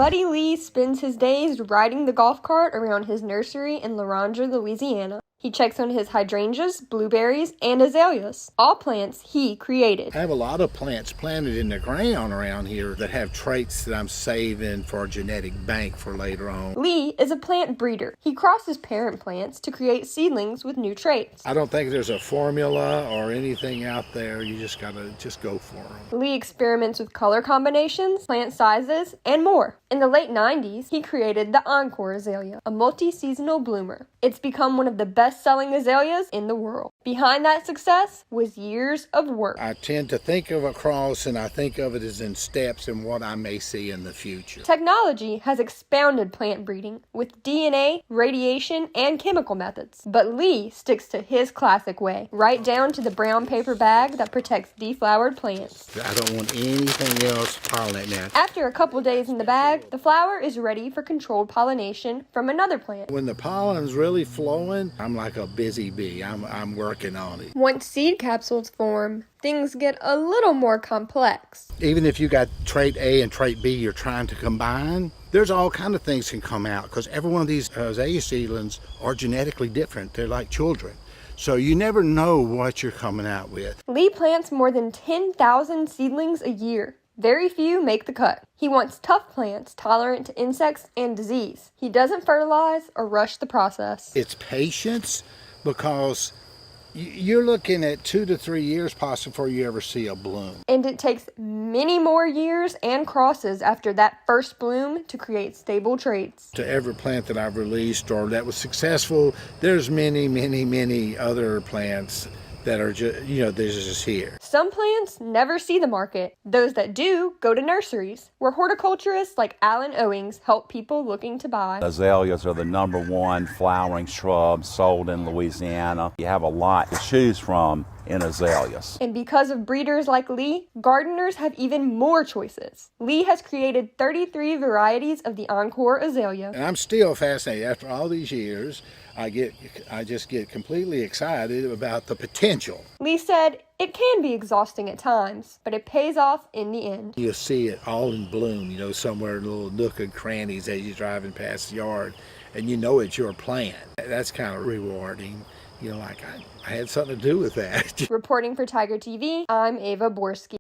Buddy Lee spends his days riding the golf cart around his nursery in Laurandre, Louisiana. He checks on his hydrangeas, blueberries, and azaleas, all plants he created. I have a lot of plants planted in the ground around here that have traits that I'm saving for a genetic bank for later on. Lee is a plant breeder. He crosses parent plants to create seedlings with new traits. I don't think there's a formula or anything out there. You just gotta go for them. Lee experiments with color combinations, plant sizes, and more. In the late 90s, he created the Encore Azalea, a multi-seasonal bloomer. It's become one of the best-selling azaleas in the world. Behind that success was years of work. I tend to think of a cross, and I think of it as in steps and what I may see in the future. Technology has expounded plant breeding with DNA, radiation, and chemical methods. But Lee sticks to his classic way, right down to the brown paper bag that protects deflowered plants. I don't want anything else pollinating that. After a couple days in the bag, the flower is ready for controlled pollination from another plant. When the pollen's really flowing, I'm like a busy bee. I'm working on it. Once seed capsules form, things get a little more complex. Even if you got trait A and trait B you're trying to combine, there's all kind of things can come out because every one of these azalea seedlings are genetically different. They're like children. So you never know what you're coming out with. Lee plants more than 10,000 seedlings a year. Very few make the cut. He wants tough plants tolerant to insects and disease. He doesn't fertilize or rush the process. It's patience because you're looking at 2 to 3 years possibly before you ever see a bloom. And it takes many more years and crosses after that first bloom to create stable traits. To every plant that I've released or that was successful, there's many other plants that are just, they're just here. Some plants never see the market. Those that do go to nurseries, where horticulturists like Alan Owings help people looking to buy. Azaleas are the #1 flowering shrub sold in Louisiana. You have a lot to choose from in azaleas. And because of breeders like Lee, gardeners have even more choices. Lee has created 33 varieties of the Encore Azalea. And I'm still fascinated. After all these years, I just get completely excited about the potential. Lee said, it can be exhausting at times, but it pays off in the end. You'll see it all in bloom, somewhere in little nook and crannies as you're driving past the yard, and it's your plant. That's kind of rewarding. Like I had something to do with that. Reporting for Tiger TV, I'm Ava Borski.